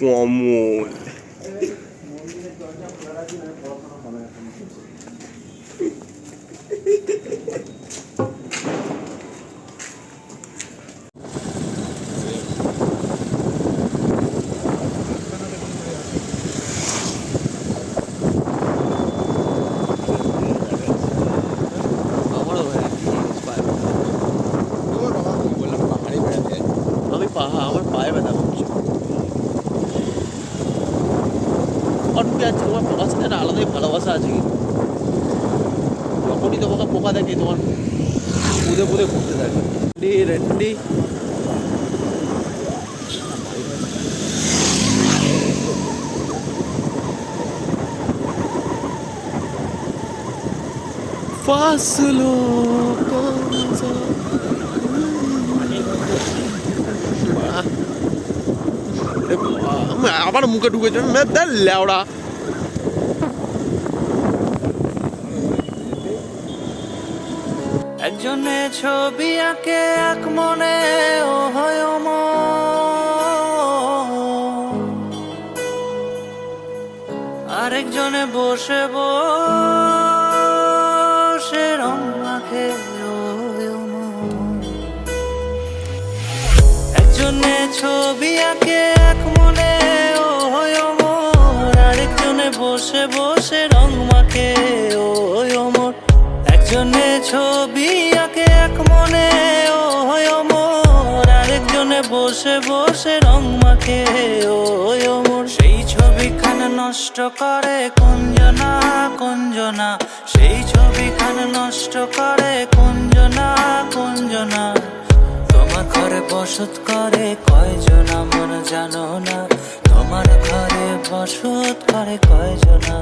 কমল। আমার পায়ে ব্যথা করছে। ঢুকে যাচ্ছে তোমার পোকার সাথে একটা আলাদাই ভালোবাসা আছে, কিন্তু যখনই তোমাকে পোকা দেখে তোমার পুঁদে পুঁদে ঘুরতে থাকে। রেডি ফাসলো আবার মুখে ঢুকেছে লেওড়া। একজনে ছবি আঁকে এক মনে ও হয় আরেকজনে বসে বসে রং মাখে একজনে ছবি আঁকে এক মনে ও হয় আরেকজনে বসে বসে রং মাখে ও অমর। একজনে ছবি আঁকে এক মনে ও হয় আরেকজনে বসে বসে রং মাখে ও অমর। সেই ছবিখানে নষ্ট করে কুঞ্জনা কুঞ্জনা, সেই ছবিখানে নষ্ট করে কুঞ্জনা কুঞ্জনা। তোমার ঘরে বসত করে কয়জনা মন জানো না, তোমার ঘরে বসত করে কয়জনা।